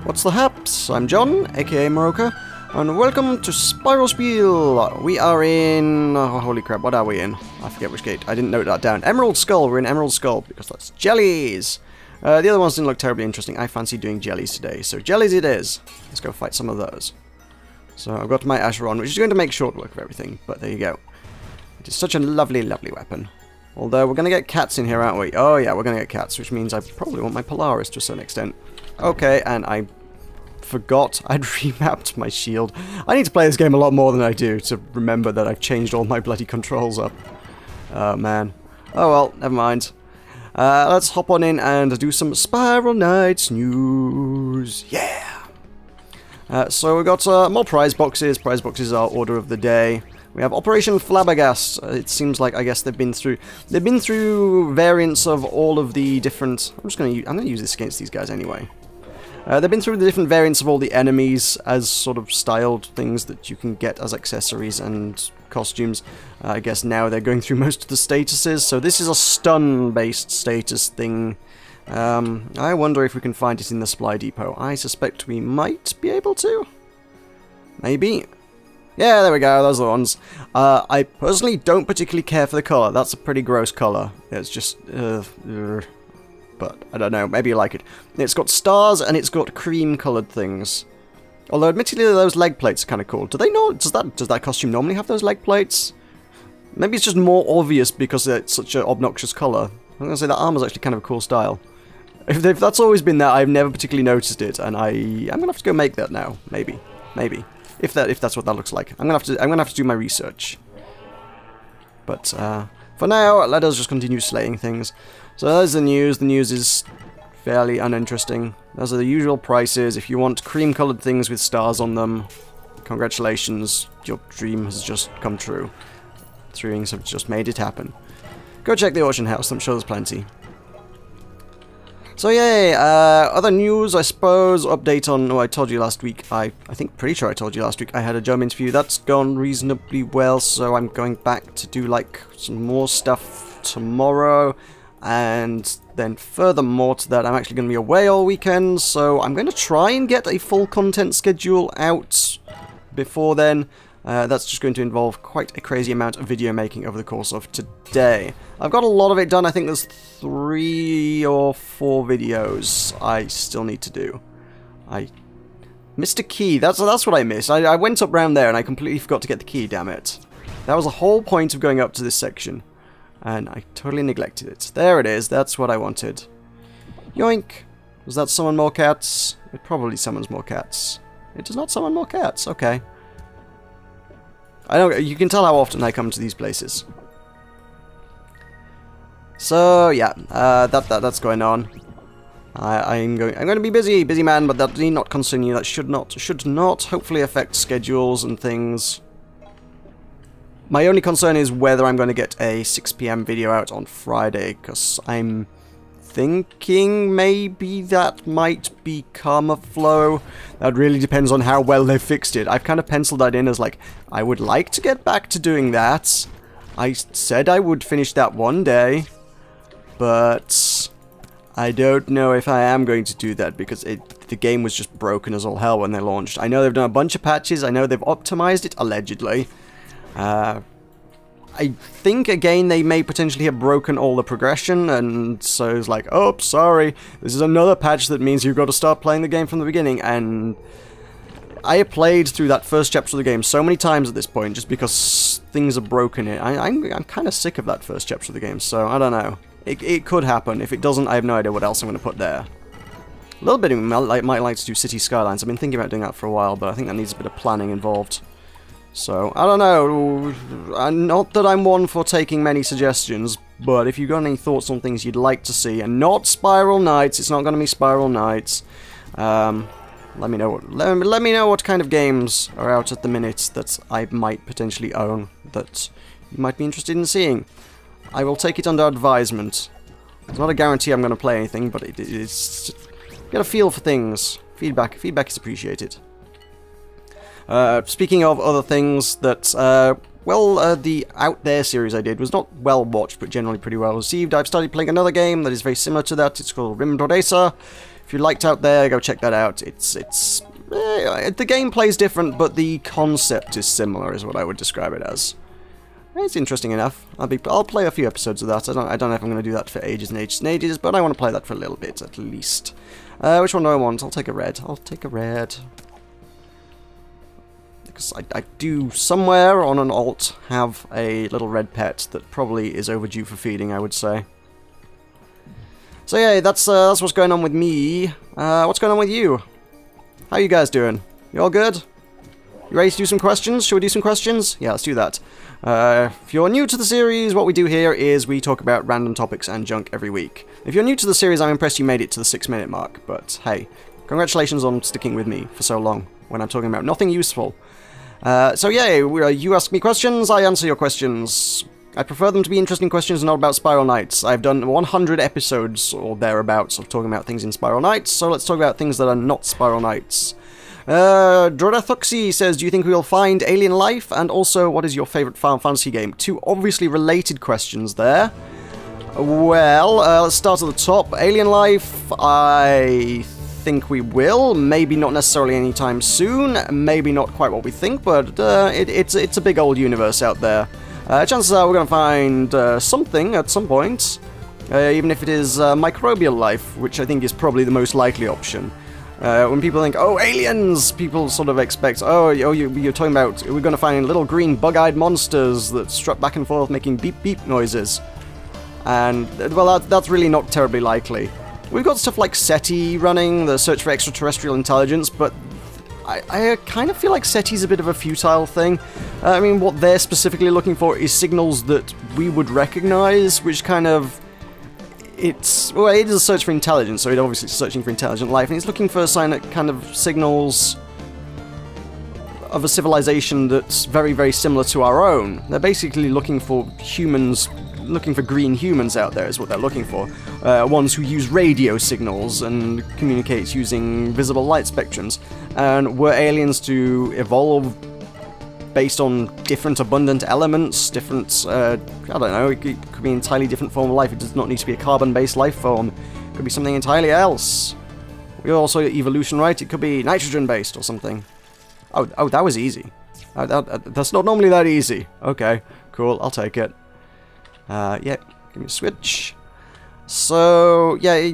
What's the haps? I'm John, aka Meroka, and welcome to Spiel. We are in... oh, holy crap, what are we in? I forget which gate. I didn't note that down. Emerald Skull. We're in Emerald Skull, because that's jellies! The other ones didn't look terribly interesting. I fancy doing jellies today, so jellies it is. Let's go fight some of those. So I've got my Asheron, which is going to make short work of everything, but there you go. It is such a lovely, lovely weapon. Although, we're going to get cats in here, aren't we? Oh yeah, we're going to get cats, which means I probably want my Polaris to a certain extent. Okay, and I forgot I'd remapped my shield. I need to play this game a lot more than I do to remember that I've changed all my bloody controls up. Oh man. Oh well, never mind. Let's hop on in and do some Spiral Knights news. Yeah! So we've got more prize boxes. Prize boxes are order of the day. We have Operation Flabbergast. It seems like, I guess they've been through variants of all of the different... I'm gonna use this against these guys anyway. They've been through the different variants of all the enemies as sort of styled things that you can get as accessories and costumes. I guess now they're going through most of the statuses, so this is a stun-based status thing. I wonder if we can find it in the supply depot. I suspect we might be able to. Maybe. Yeah, there we go, those are the ones. I personally don't particularly care for the colour. That's a pretty gross colour. It's just... but I don't know, maybe you like it. It's got stars and it's got cream-coloured things. Although, admittedly, those leg plates are kind of cool. Do they know? Does that costume normally have those leg plates? Maybe it's just more obvious because it's such an obnoxious colour. I'm going to say that armor's actually kind of a cool style. If that's always been there, I've never particularly noticed it, and I'm going to have to go make that now. Maybe. If that's what that looks like. I'm gonna have to do my research. But for now, let us just continue slaying things. So there's the news. The news is fairly uninteresting. Those are the usual prices. If you want cream-colored things with stars on them, congratulations, your dream has just come true. 3 rings have just made it happen. Go check the auction house. I'm sure there's plenty. So yay, other news, I suppose, update on, I told you last week, pretty sure I told you last week, I had a job interview. That's gone reasonably well, so I'm going back to do, like, some more stuff tomorrow, and then furthermore to that, I'm actually going to be away all weekend, so I'm going to try and get a full content schedule out before then. That's just going to involve quite a crazy amount of video making over the course of today. I've got a lot of it done. I think there's 3 or 4 videos I still need to do. I missed a key. That's what I missed. I went up round there and I completely forgot to get the key, damn it. That was the whole point of going up to this section. And I totally neglected it. There it is. That's what I wanted. Yoink. Does that summon more cats? It probably summons more cats. It does not summon more cats. Okay. You can tell how often I come to these places. So yeah, that's going on. I'm going to be busy man, but that need not concern you. That should not hopefully affect schedules and things. My only concern is whether I'm going to get a 6 PM video out on Friday, because I'm thinking maybe that might become a flow. That really depends on how well they've fixed it. I've kind of penciled that in as like, I would like to get back to doing that. I said I would finish that one day, but I don't know if I am going to do that because the game was just broken as all hell when they launched. I know they've done a bunch of patches, I know they've optimized it, allegedly. I think, again, they may potentially have broken all the progression, and so it's like, oh, sorry, this is another patch that means you've got to start playing the game from the beginning, and I have played through that first chapter of the game so many times at this point, just because things are broken in it. I'm kind of sick of that first chapter of the game, so I don't know. It could happen. If it doesn't, I have no idea what else I'm going to put there. A little bit of me might like to do City Skylines. I've been thinking about doing that for a while, but I think that needs a bit of planning involved. So, I don't know, not that I'm one for taking many suggestions, but if you've got any thoughts on things you'd like to see, and not Spiral Knights, it's not going to be Spiral Knights, let me know what kind of games are out at the minute that I might potentially own that you might be interested in seeing. I will take it under advisement. It's not a guarantee I'm going to play anything, but it's get a feel for things. Feedback is appreciated. Speaking of other things that, the Out There series I did was not well watched, but generally pretty well received. I've started playing another game that is very similar to that. It's called Rim Dordesa. If If you liked Out There, go check that out. The gameplay is different, but the concept is similar, is what I would describe it as. It's interesting enough. I'll play a few episodes of that. I don't know if I'm going to do that for ages and ages and ages, but I want to play that for a little bit, at least. Which one do I want? I'll take a red. I'll take a red. Because I do, somewhere on an alt, have a little red pet that probably is overdue for feeding, I would say. So yeah, that's what's going on with me. What's going on with you? How you guys doing? You all good? You ready to do some questions? Should we do some questions? Yeah, let's do that. If you're new to the series, what we do here is we talk about random topics and junk every week. If you're new to the series, I'm impressed you made it to the 6-minute mark, but hey, congratulations on sticking with me for so long when I'm talking about nothing useful. So yeah, you ask me questions, I answer your questions. I prefer them to be interesting questions and not about Spiral Knights. I've done 100 episodes or thereabouts of talking about things in Spiral Knights, so let's talk about things that are not Spiral Knights. Drodathuxi says, do you think we will find alien life? And also, what is your favourite Final Fantasy game? Two obviously related questions there. Well, let's start at the top. Alien life, I think we will. Maybe not necessarily anytime soon. Maybe not quite what we think, but it's a big old universe out there. Chances are we're going to find something at some point. Even if it is microbial life, which I think is probably the most likely option. When people think, oh, aliens, people sort of expect, oh, you're talking about, we're going to find little green bug-eyed monsters that strut back and forth making beep-beep noises. And, well, that's really not terribly likely. We've got stuff like SETI running, the search for extraterrestrial intelligence, but I kind of feel like SETI's a bit of a futile thing. I mean, what they're specifically looking for is signals that we would recognize, which kind of... well, it is a search for intelligence, so it obviously is searching for intelligent life, and it's looking for kind of signals of a civilization that's very, very similar to our own. They're basically looking for humans, looking for green humans out there is what they're looking for. Ones who use radio signals and communicate using visible light spectrums. And were aliens to evolve based on different abundant elements, different, I don't know, it could be an entirely different form of life. It does not need to be a carbon-based life form. It could be something entirely else. We're also evolution, right? It could be nitrogen-based or something. Oh, that was easy. That's not normally that easy. Okay, cool, I'll take it. Yeah, give me a switch. So, yeah,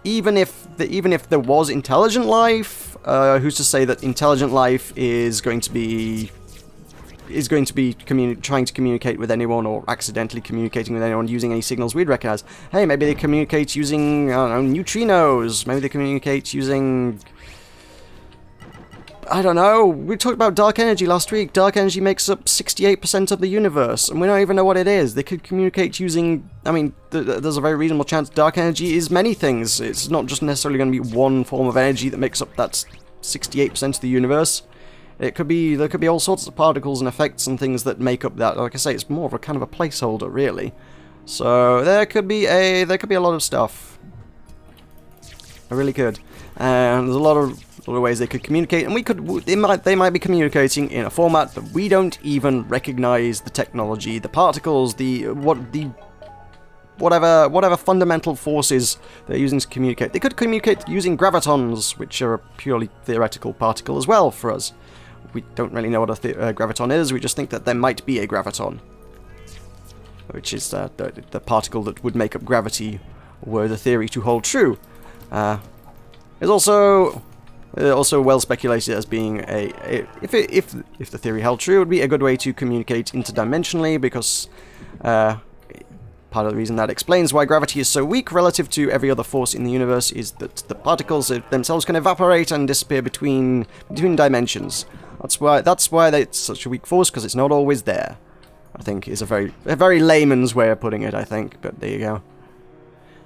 even if there was intelligent life, who's to say that intelligent life is going to be trying to communicate with anyone or accidentally communicating with anyone using any signals we'd recognize? Hey, maybe they communicate using, I don't know, neutrinos. Maybe they communicate using... I don't know, we talked about dark energy last week. Dark energy makes up 68% of the universe, and we don't even know what it is. They could communicate using... I mean, there's a very reasonable chance dark energy is many things. It's not just necessarily going to be one form of energy that makes up that 68% of the universe. There could be all sorts of particles and effects and things that make up that. Like I say, it's more of a kind of a placeholder, really. So there could be a lot of stuff. I really could. And there's a lot of ways they could communicate, and they might be communicating in a format that we don't even recognize the technology, the particles, whatever fundamental forces they're using to communicate. They could communicate using gravitons, which are a purely theoretical particle as well for us. We don't really know what a graviton is, we just think that there might be a graviton, which is the particle that would make up gravity were the theory to hold true. It's also well speculated as being if the theory held true, it would be a good way to communicate interdimensionally, because part of the reason that explains why gravity is so weak relative to every other force in the universe is that the particles themselves can evaporate and disappear between dimensions. That's why it's such a weak force, because it's not always there. I think is a very layman's way of putting it, I think, but there you go.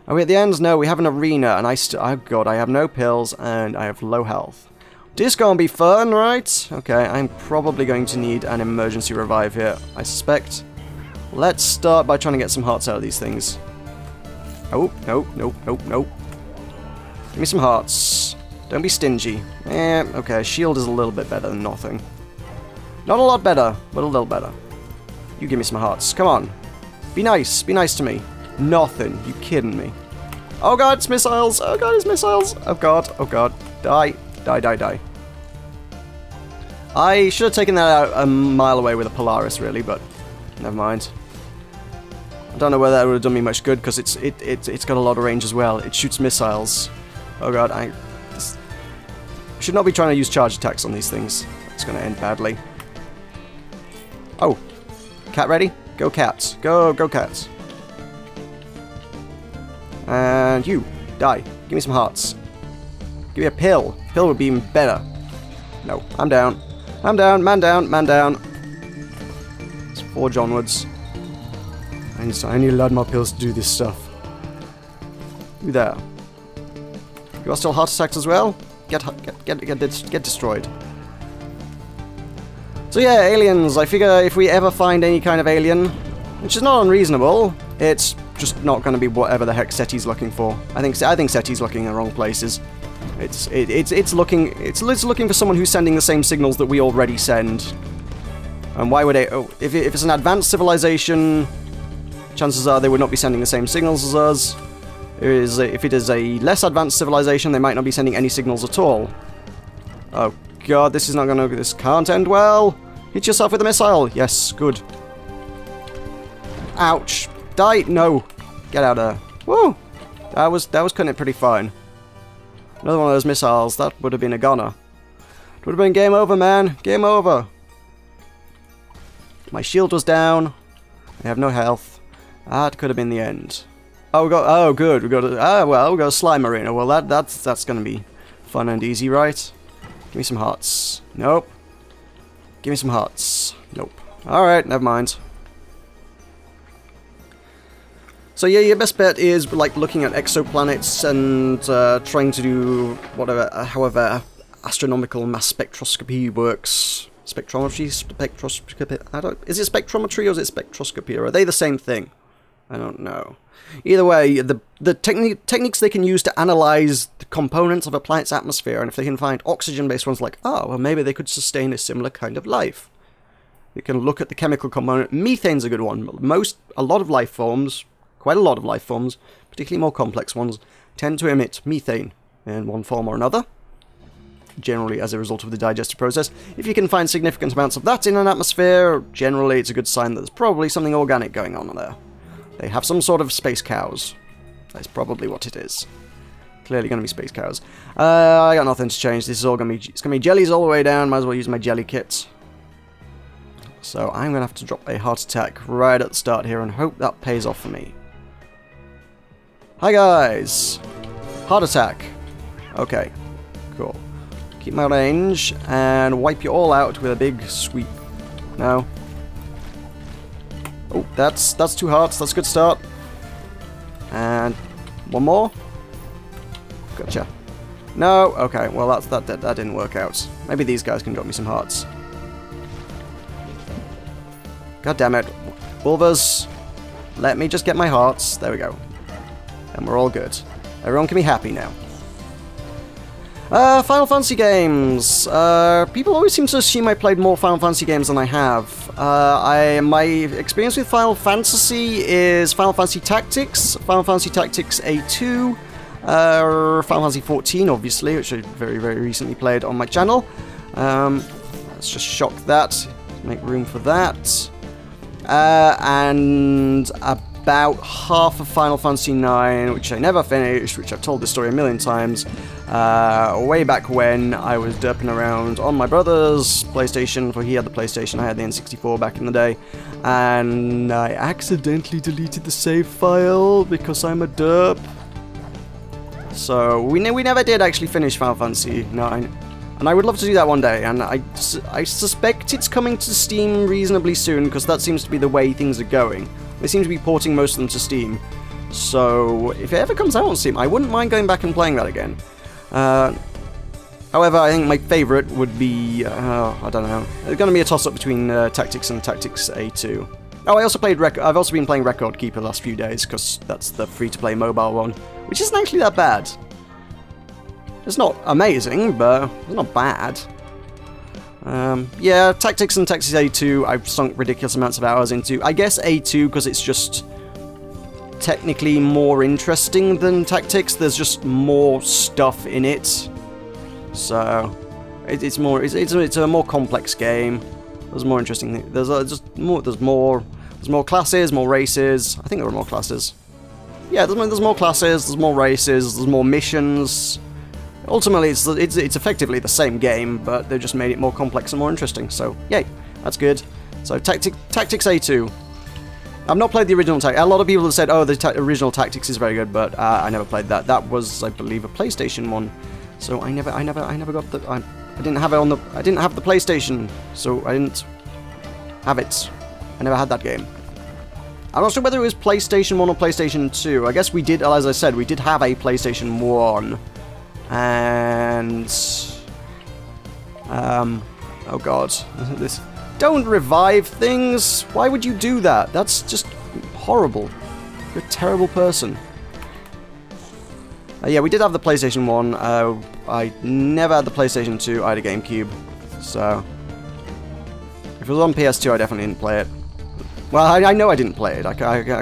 Are we at the end? No, we have an arena, and oh god, I have no pills, and I have low health. This gonna be fun, right? Okay, I'm probably going to need an emergency revive here, I suspect. Let's start by trying to get some hearts out of these things. Oh, no. Give me some hearts. Don't be stingy. Okay, shield is a little bit better than nothing. Not a lot better, but a little better. You give me some hearts, come on. Be nice to me. Nothing, you kidding me. Oh god, it's missiles! Oh god, it's missiles! Oh god, oh god. Die. Die, die, die. I should have taken that out a mile away with a Polaris, really, but never mind. I don't know whether that would have done me much good, because it's got a lot of range as well. It shoots missiles. Oh god, I should not be trying to use charge attacks on these things. It's going to end badly. Oh. Cat ready? Go cats. Go cats. And you. Die. Give me some hearts. Give me a pill. Pill would be even better. No. I'm down. I'm down. Man down. Man down. Let's forge onwards. I need a lot more pills to do this stuff. You there. You are still heart attacked as well? Get destroyed. So yeah, aliens. I figure if we ever find any kind of alien, which is not unreasonable, it's just not going to be whatever the heck SETI's looking for. I think SETI's looking in the wrong places. It's looking for someone who's sending the same signals that we already send. And why would it? Oh, if it's an advanced civilization, chances are they would not be sending the same signals as us. If it is a less advanced civilization, they might not be sending any signals at all. Oh god, this can't end well. Hit yourself with a missile. Yes, good. Ouch. Die. No. Get out of there. Woo. That was cutting it pretty fine. Another one of those missiles. That would have been a goner. It would have been game over, man. Game over. My shield was down. I have no health. That could have been the end. Oh, good. We got a slime arena. Well, that's gonna be fun and easy, right? Give me some hearts. Nope. Give me some hearts. Nope. Alright, never mind. So yeah, your best bet is like looking at exoplanets and trying to do however astronomical mass spectroscopy works. Spectrometry? Is it spectrometry or is it spectroscopy? Or are they the same thing? I don't know. Either way, the techniques they can use to analyze the components of a planet's atmosphere, and if they can find oxygen-based ones, like, oh, well, maybe they could sustain a similar kind of life. You can look at the chemical component. Methane's a good one. A lot of life forms, quite a lot of life forms, particularly more complex ones, tend to emit methane in one form or another, generally as a result of the digestive process. If you can find significant amounts of that in an atmosphere, generally it's a good sign that there's probably something organic going on there. They have some sort of space cows. That's probably what it is. Clearly going to be space cows. I got nothing to change. This is all going to be... It's going to be jellies all the way down. Might as well use my jelly kit. So I'm going to have to drop a heart attack right at the start here and hope that pays off for me. Hi guys! Heart attack. Okay. Cool. Keep my range and wipe you all out with a big sweep. No. Oh, that's 2 hearts. That's a good start. And one more. Gotcha. No. Okay. Well, that didn't work out. Maybe these guys can drop me some hearts. God damn it, Wolvers! Let me just get my hearts. There we go. And we're all good. Everyone can be happy now. Final Fantasy games. People always seem to assume I played more Final Fantasy games than I have. My experience with Final Fantasy is Final Fantasy Tactics, Final Fantasy Tactics A2, Final Fantasy 14, obviously, which I very, very recently played on my channel. Let's just shock that, make room for that. And about half of Final Fantasy IX, which I never finished, which I've told this story a million times. Way back when I was derping around on my brother's PlayStation, for he had the PlayStation, I had the N64 back in the day, and I accidentally deleted the save file because I'm a derp. So we never did actually finish Final Fantasy IX, and I would love to do that one day, and I suspect it's coming to Steam reasonably soon, because that seems to be the way things are going. They seem to be porting most of them to Steam, so if it ever comes out on Steam, I wouldn't mind going back and playing that again. However, I think my favourite would be, I don't know, it's going to be a toss-up between Tactics and Tactics A2. Oh, I've also been playing Record Keeper the last few days, because that's the free-to-play mobile one, which isn't actually that bad. It's not amazing, but it's not bad. Yeah, Tactics and Tactics A2 I've sunk ridiculous amounts of hours into. I guess A2 because it's just technically more interesting than Tactics. There's just more stuff in it. So it's a more complex game. There's more interesting things. There's more classes, more races. I think there are more classes. Yeah, there's more classes, there's more races, there's more missions. Ultimately, it's effectively the same game, but they just made it more complex and more interesting. So, yay, that's good. So, Tactics A2. I've not played the original Tactics. A lot of people have said, oh, the original Tactics is very good, but I never played that. That was, I believe, a PlayStation one. So I never got the. I didn't have it on the. I didn't have the PlayStation, so I didn't have it. I never had that game. I'm not sure whether it was PlayStation 1 or PlayStation 2. I guess we did, as I said, we did have a PlayStation 1. And... oh god. This... Don't revive things! Why would you do that? That's just horrible. You're a terrible person. Yeah, we did have the PlayStation 1. I never had the PlayStation 2. I had a GameCube. So... if it was on PS2, I definitely didn't play it. Well, I know I didn't play it. I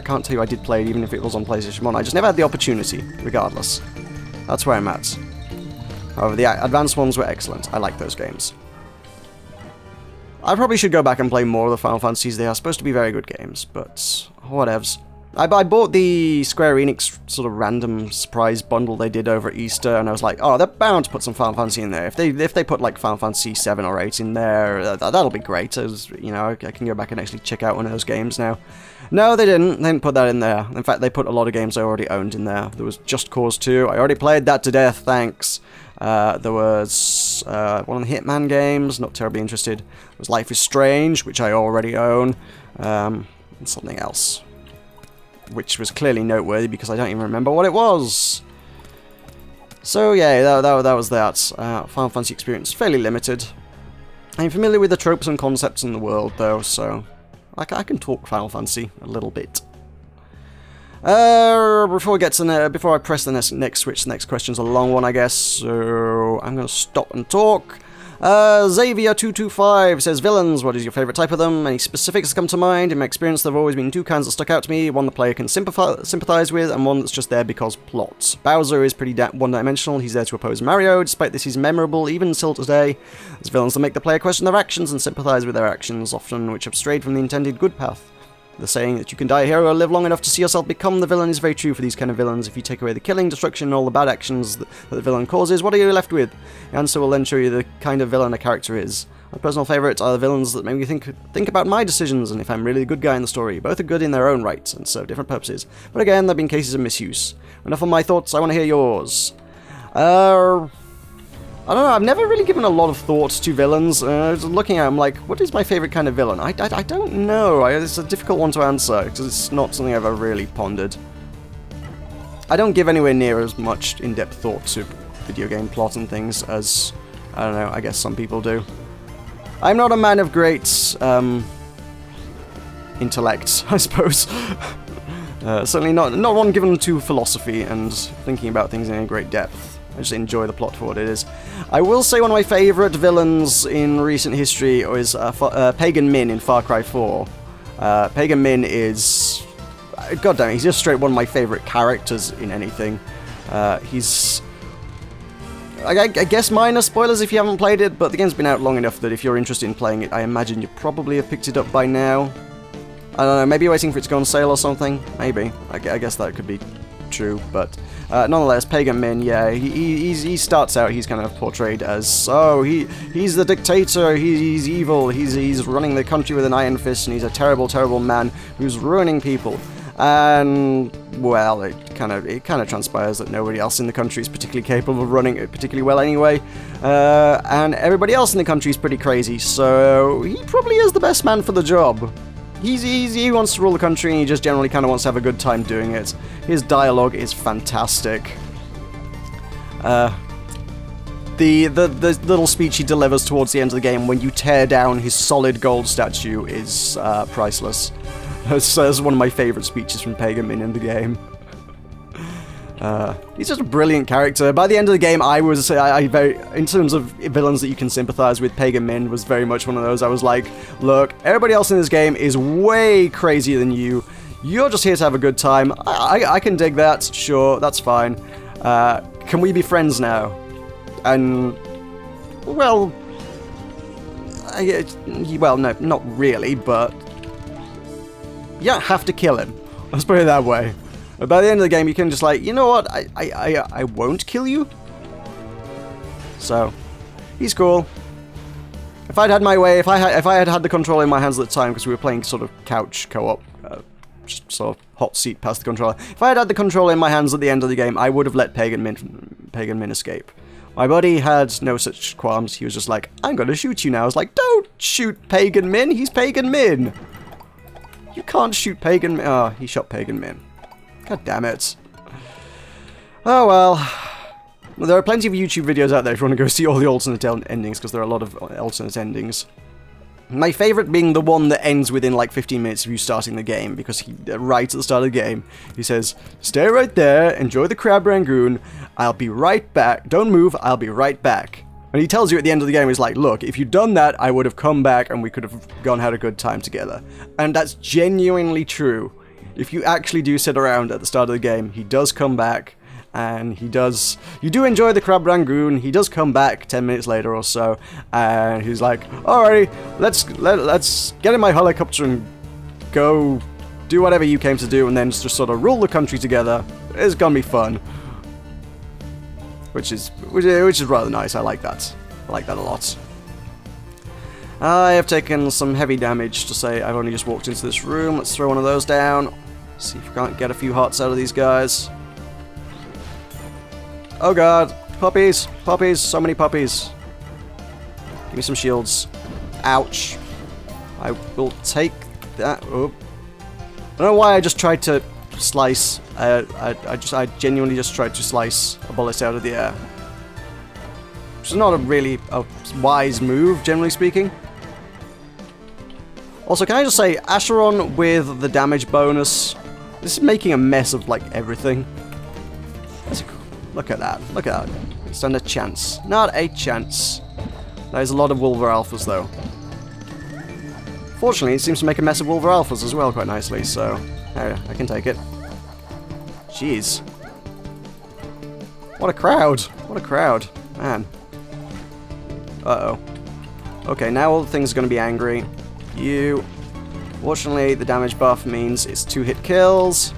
can't tell you I did play it even if it was on PlayStation 1. I just never had the opportunity, regardless. That's where I'm at. However, the advanced ones were excellent. I like those games. I probably should go back and play more of the Final Fantasies. They are supposed to be very good games, but whatevs. I bought the Square Enix sort of random surprise bundle they did over Easter, and I was like, oh, they're bound to put some Final Fantasy in there. If they put like Final Fantasy 7 or 8 in there, that'll be great. As you know, I can go back and actually check out one of those games now. No, they didn't. They didn't put that in there. In fact, they put a lot of games I already owned in there. There was Just Cause 2. I already played that to death, thanks. There was one of the Hitman games, not terribly interested. There was Life is Strange, which I already own, and something else, which was clearly noteworthy because I don't even remember what it was. So yeah, that was that. Final Fantasy experience, fairly limited. I'm familiar with the tropes and concepts in the world, though, so I can talk Final Fantasy a little bit. Before I press the next switch, the next question's a long one, I guess, so I'm gonna stop and talk. Xavier225 says, villains, what is your favourite type of them? Any specifics come to mind? In my experience, there have always been two kinds that stuck out to me. One the player can sympathise with, and one that's just there because plot. Bowser is pretty one-dimensional. He's there to oppose Mario. Despite this, he's memorable, even still today. There's villains that make the player question their actions and sympathise with their actions, often which have strayed from the intended good path. The saying that you can die a hero or live long enough to see yourself become the villain is very true for these kind of villains. If you take away the killing, destruction, and all the bad actions that the villain causes, what are you left with? The answer will then show you the kind of villain a character is. My personal favourites are the villains that make me think about my decisions and if I'm really the good guy in the story. Both are good in their own right and serve different purposes. But again, there have been cases of misuse. Enough of my thoughts, I want to hear yours. I don't know, I've never really given a lot of thought to villains. Looking at them, like, what is my favourite kind of villain? I don't know. It's a difficult one to answer, because it's not something I've ever really pondered. I don't give anywhere near as much in-depth thought to video game plot and things as, I don't know, I guess some people do. I'm not a man of great, intellect, I suppose. Certainly not one given to philosophy and thinking about things in great depth. I just enjoy the plot for what it is. I will say one of my favourite villains in recent history is Pagan Min in Far Cry 4. Pagan Min is... God damn it, he's just straight one of my favourite characters in anything. He's... I guess minor spoilers if you haven't played it, but the game's been out long enough that if you're interested in playing it, I imagine you probably have picked it up by now. I don't know, maybe you're waiting for it to go on sale or something? Maybe. I guess that could be true, but nonetheless, Pagan Min, yeah, he starts out, he's kind of portrayed as, oh, he's the dictator, he's evil, he's running the country with an iron fist, and he's a terrible, terrible man who's ruining people. And, well, it kind of transpires that nobody else in the country is particularly capable of running it particularly well anyway, and everybody else in the country is pretty crazy, so he probably is the best man for the job. He wants to rule the country, and he just generally kind of wants to have a good time doing it. His dialogue is fantastic. The little speech he delivers towards the end of the game when you tear down his solid gold statue is priceless. That's one of my favourite speeches from Pagan Min in the game. He's just a brilliant character. By the end of the game, in terms of villains that you can sympathise with, Pagan Min was very much one of those. I was like, look, everybody else in this game is way crazier than you. You're just here to have a good time. I can dig that. Sure, that's fine. Can we be friends now? And, well... well, no, not really, but... you don't have to kill him. Let's put it that way. But by the end of the game, you can just like, you know what? I won't kill you. So, he's cool. If I'd had my way, if I had had the controller in my hands at the time, because we were playing sort of couch co-op, just sort of hot seat past the controller. If I had had the controller in my hands at the end of the game, I would have let Pagan Min escape. My buddy had no such qualms. He was just like, I'm gonna shoot you now. I was like, don't shoot Pagan Min. He's Pagan Min. You can't shoot Pagan Min. Oh, he shot Pagan Min. God damn it. Oh well. There are plenty of YouTube videos out there if you want to go see all the alternate endings, because there are a lot of alternate endings. My favourite being the one that ends within like 15 minutes of you starting the game, because he, right at the start of the game, he says, stay right there, enjoy the crab rangoon, I'll be right back, don't move, I'll be right back. And he tells you at the end of the game, he's like, look, if you'd done that, I would have come back and we could have gone had a good time together. And that's genuinely true. If you actually do sit around at the start of the game, he does come back. And he does... you do enjoy the crab rangoon. He does come back 10 minutes later or so. And he's like, alrighty, let's get in my helicopter and go do whatever you came to do. And then just sort of rule the country together. It's gonna be fun. Which is rather nice. I like that. I like that a lot. I have taken some heavy damage to say I've only just walked into this room. Let's throw one of those down. See if we can't get a few hearts out of these guys. Oh god, puppies, puppies, so many puppies. Give me some shields. Ouch. I will take that. Oh. I don't know why I just tried to slice. I genuinely just tried to slice a bullet out of the air. Which is not a really wise move, generally speaking. Also, can I just say, Acheron with the damage bonus, this is making a mess of, like, everything. Look at that. Look at that. Stand a chance. Not a chance. There's a lot of Wolver Alphas, though. Fortunately, it seems to make a mess of Wolver Alphas as well quite nicely, so... I can take it. Jeez. What a crowd. What a crowd. Man. Uh-oh. Okay, now all the things are going to be angry. You... Fortunately, the damage buff means it's 2-hit kills.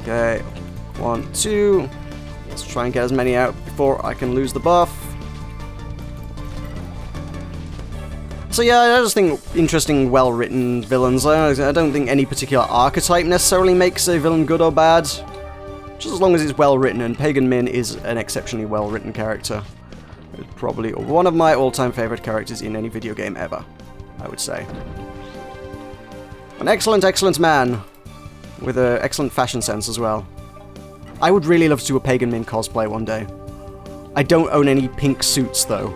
Okay. 1, 2. Let's try and get as many out before I can lose the buff. So yeah, I just think interesting, well-written villains. I don't think any particular archetype necessarily makes a villain good or bad. Just as long as it's well-written, and Pagan Min is an exceptionally well-written character. It's probably one of my all-time favourite characters in any video game ever, I would say. An excellent, excellent man, with an excellent fashion sense as well. I would really love to do a Pagan Min cosplay one day. I don't own any pink suits, though.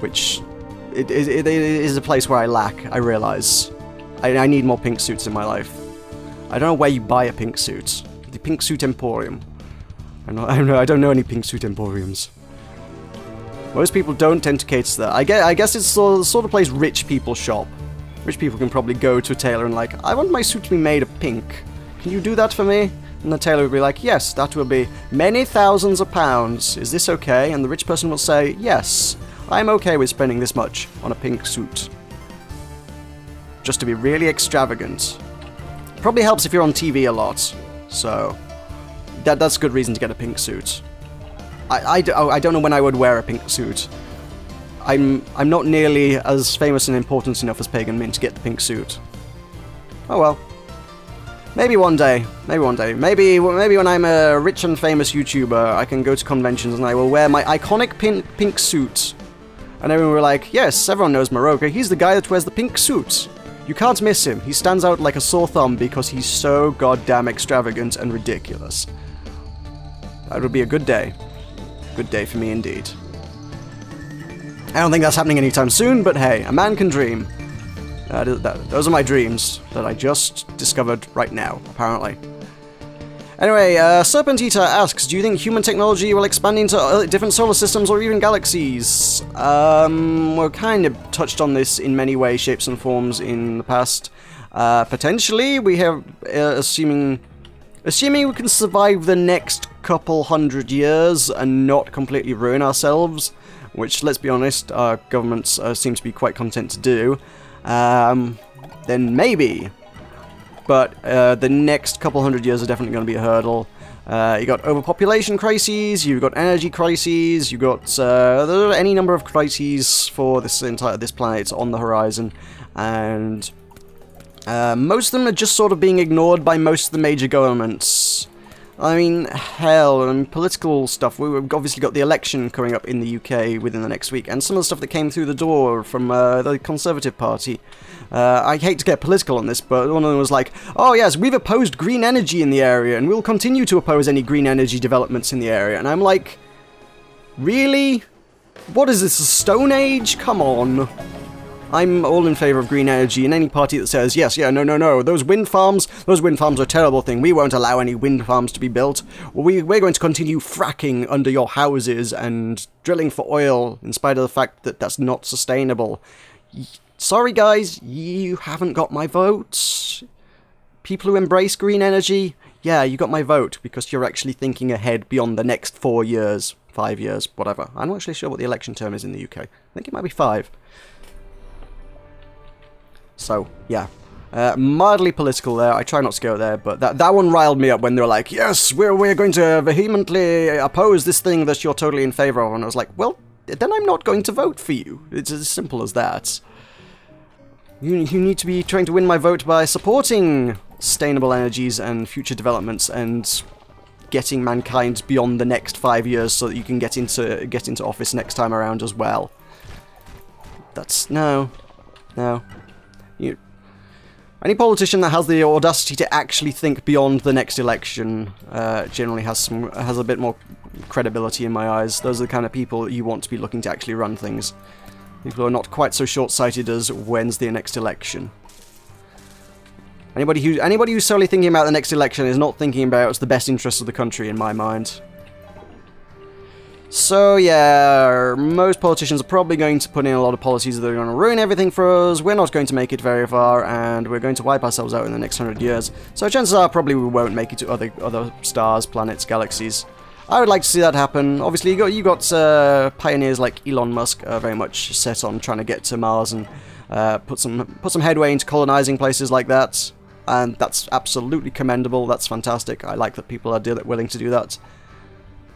Which... It is a place where I lack, I realise. I need more pink suits in my life. I don't know where you buy a pink suit. The Pink Suit Emporium. I don't know any pink suit emporiums. Most people don't tend to cater to that. I guess it's the sort of place rich people shop. Rich people can probably go to a tailor and like, I want my suit to be made of pink. Can you do that for me? And the tailor will be like, yes, that will be many thousands of pounds. Is this okay? And the rich person will say, yes, I'm okay with spending this much on a pink suit. Just to be really extravagant. Probably helps if you're on TV a lot. So, that's a good reason to get a pink suit. I don't know when I would wear a pink suit. I'm not nearly as famous and important enough as Pagan Min to get the pink suit. Oh well. Maybe one day. Maybe one day. Maybe when I'm a rich and famous YouTuber, I can go to conventions and I will wear my iconic pink suit. And everyone will be like, yes, everyone knows Meroka. He's the guy that wears the pink suit. You can't miss him. He stands out like a sore thumb because he's so goddamn extravagant and ridiculous. That would be a good day. Good day for me indeed. I don't think that's happening anytime soon, but hey, a man can dream. Those are my dreams that I just discovered right now, apparently. Anyway, Serpent Eater asks, do you think human technology will expand into different solar systems or even galaxies? We've kind of touched on this in many ways, shapes and forms in the past. Potentially, we have, assuming we can survive the next couple 100 years and not completely ruin ourselves, which, let's be honest, our governments seem to be quite content to do, then maybe. But the next couple 100 years are definitely going to be a hurdle. You got overpopulation crises, you've got energy crises, you've got there are any number of crises for this planet on the horizon, and most of them are just sort of being ignored by most of the major governments. I mean, hell, political stuff. We've obviously got the election coming up in the UK within the next week, and some of the stuff that came through the door from the Conservative Party. I hate to get political on this, but one of them was like, oh yes, we've opposed green energy in the area, and we'll continue to oppose any green energy developments in the area. And I'm like, really? What is this, a Stone Age? Come on. I'm all in favour of green energy, and any party that says, yes, yeah, no, those wind farms are a terrible thing, we won't allow any wind farms to be built, we're going to continue fracking under your houses and drilling for oil, in spite of the fact that that's not sustainable. Sorry guys, you haven't got my vote. People who embrace green energy, yeah, you got my vote, because you're actually thinking ahead beyond the next 4 years, 5 years, whatever. I'm not actually sure what the election term is in the UK. I think it might be 5. So, yeah. Mildly political there. I try not to go there, but that one riled me up when they were like, yes, we're going to vehemently oppose this thing that you're totally in favour of. And I was like, well, then I'm not going to vote for you. It's as simple as that. You need to be trying to win my vote by supporting sustainable energies and future developments and getting mankind beyond the next 5 years so that you can get into office next time around as well. That's... no. Any politician that has the audacity to actually think beyond the next election generally has a bit more credibility in my eyes. Those are the kind of people that you want to be looking to actually run things. People who are not quite so short-sighted as when's the next election. Anybody who's solely thinking about the next election is not thinking about the best interests of the country in my mind. So yeah, most politicians are probably going to put in a lot of policies that are going to ruin everything for us, we're not going to make it very far, and we're going to wipe ourselves out in the next 100 years. So chances are probably we won't make it to other stars, planets, galaxies. I would like to see that happen. Obviously you got pioneers like Elon Musk very much set on trying to get to Mars and put some headway into colonizing places like that, and that's absolutely commendable, that's fantastic. I like that people are willing to do that.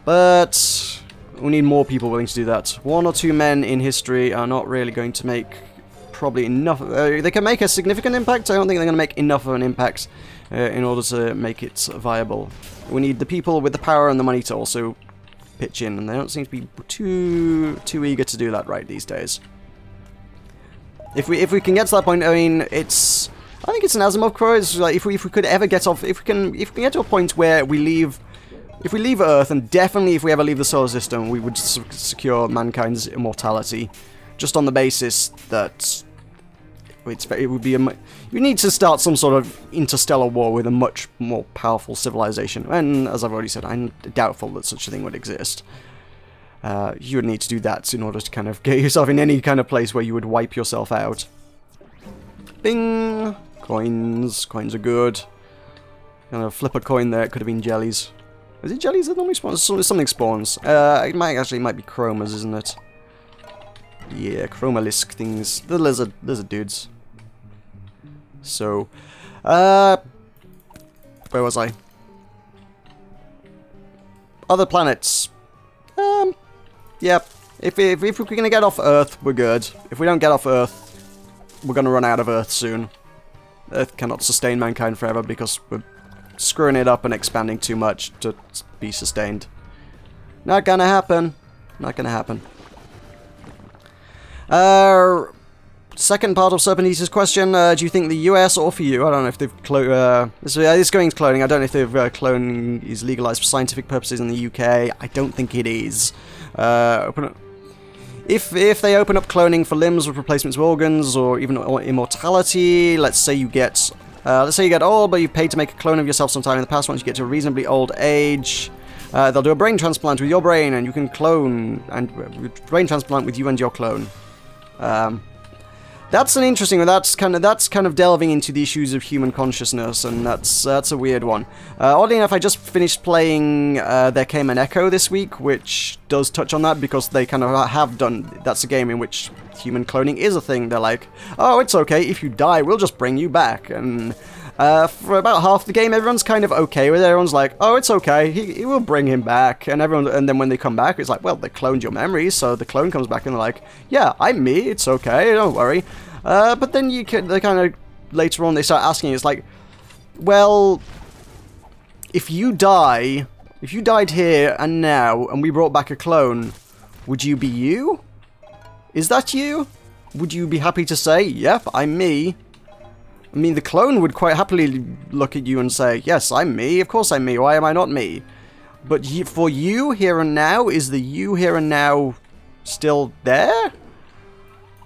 But we need more people willing to do that. 1 or 2 men in history are not really going to make probably enough. They can make a significant impact. I don't think they're going to make enough of an impact in order to make it viable. We need the people with the power and the money to also pitch in, and they don't seem to be too eager to do that right these days. If we can get to that point, I mean, I think it's an Asimov quote. It's like if we could ever get off, if we can get to a point where we leave. If we leave Earth, and definitely if we ever leave the solar system, we would secure mankind's immortality, just on the basis that it would be you need to start some sort of interstellar war with a much more powerful civilization. And as I've already said, I'm doubtful that such a thing would exist. You would need to do that in order to kind of get yourself in any kind of place where you would wipe yourself out. Bing! Coins. Coins are good. Gonna flip a coin there. It could have been jellies. Is it jellies that normally spawn? Something spawns. It might be chromas, isn't it? Yeah, chromalisk things. The lizard dudes. So, where was I? Other planets. Yeah. If we're gonna get off Earth, we're good. If we don't get off Earth, we're gonna run out of Earth soon. Earth cannot sustain mankind forever because we're screwing it up and expanding too much to be sustained. Not gonna happen. Not gonna happen. Second part of Serpentita's question, do you think the US or for you? I don't know if they've this going to cloning. I don't know if they've cloning is legalized for scientific purposes in the UK. I don't think it is. If they open up cloning for limbs with replacements of organs or even immortality, let's say you get old, but you've paid to make a clone of yourself sometime in the past. Once you get to a reasonably old age, they'll do a brain transplant with your brain, and you can clone and brain transplant with you and your clone. That's an interesting one. That's kind of delving into the issues of human consciousness, and that's a weird one. Oddly enough, I just finished playing There Came an Echo this week, which does touch on that because they kind of have done. That's a game in which human cloning is a thing. They're like, oh, it's okay if you die, we'll just bring you back. And for about half the game, everyone's kind of okay with it. Everyone's like, oh, it's okay, he will bring him back. And then when they come back, it's like, well, they cloned your memories, so the clone comes back and they're like, yeah, I'm me, it's okay, don't worry. But then they kind of, later on, they start asking, it's like, well, if you died here and now, and we brought back a clone, would you be you? Is that you? Would you be happy to say, yep, I'm me? I mean, the clone would quite happily look at you and say, yes, I'm me, of course I'm me, why am I not me? But for you, here and now, is the you here and now still there?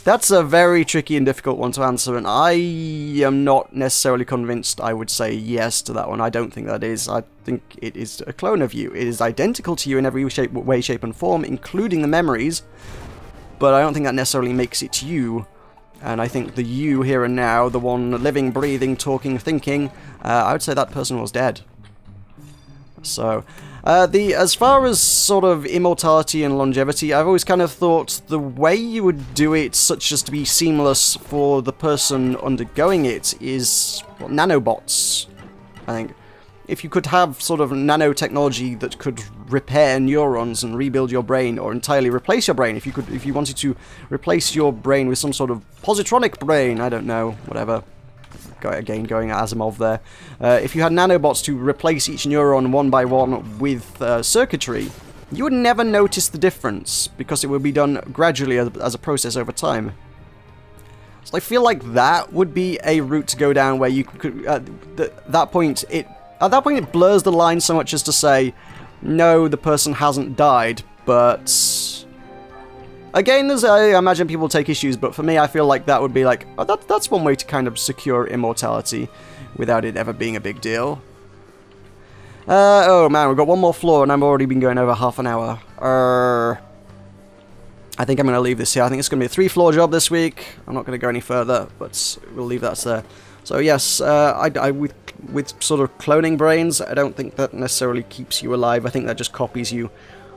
That's a very tricky and difficult one to answer, and I am not necessarily convinced I would say yes to that one. I don't think that is. I think it is a clone of you. It is identical to you in every way, shape, and form, including the memories, but I don't think that necessarily makes it you. And I think the you here and now, the one living, breathing, talking, thinking, I would say that person was dead. So, as far as sort of immortality and longevity, I've always kind of thought the way you would do it, such as to be seamless for the person undergoing it, is well, nanobots, I think. If you could have sort of nanotechnology that could repair neurons and rebuild your brain, or entirely replace your brain, if you wanted to replace your brain with some sort of positronic brain, I don't know, whatever. Again, going Asimov there. If you had nanobots to replace each neuron one by one with circuitry, you would never notice the difference, because it would be done gradually as a process over time. So I feel like that would be a route to go down where you could, at that point it blurs the line so much as to say, no, the person hasn't died, but... Again, I imagine people take issues, but for me, I feel like that would be like, oh, that's one way to kind of secure immortality without it ever being a big deal. Oh man, we've got one more floor, and I've already been going over half an hour. I think I'm going to leave this here. I think it's going to be a 3-floor job this week. I'm not going to go any further, but we'll leave that there. So yes, with sort of cloning brains, I don't think that necessarily keeps you alive. I think that just copies you.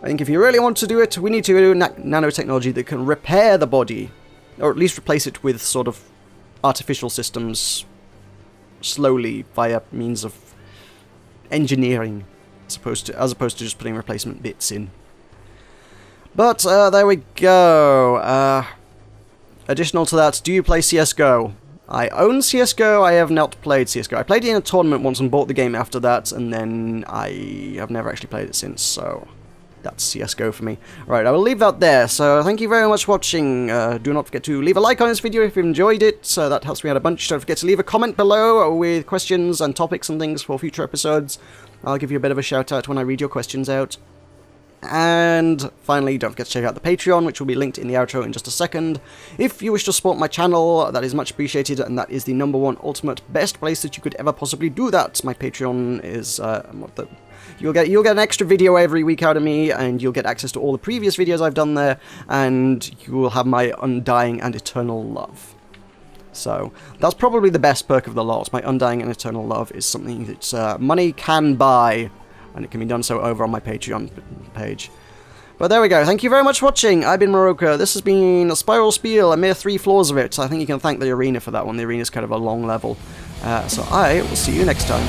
I think if you really want to do it, we need to do nanotechnology that can repair the body, or at least replace it with sort of artificial systems slowly via means of engineering, as opposed to just putting replacement bits in. But there we go. Additional to that, do you play CS:GO? I own CS:GO, I have not played CS:GO. I played it in a tournament once and bought the game after that, and then I have never actually played it since, so that's CS:GO for me. Right, I will leave that there, so thank you very much for watching. Do not forget to leave a like on this video if you enjoyed it, so that helps me out a bunch. Don't forget to leave a comment below with questions and topics and things for future episodes. I'll give you a bit of a shout out when I read your questions out. And finally, don't forget to check out the Patreon, which will be linked in the outro in just a second. If you wish to support my channel, that is much appreciated, and that is the #1 ultimate best place that you could ever possibly do that. My Patreon is you'll get an extra video every week out of me, and you'll get access to all the previous videos I've done there, and you will have my undying and eternal love. So that's probably the best perk of the lot. My undying and eternal love is something that money can buy, and it can be done so over on my Patreon page. But there we go. Thank you very much for watching. I've been Meroka. This has been a Spiral Spiel, a mere 3 floors of it. I think you can thank the arena for that one. The arena's kind of a long level. So I will see you next time.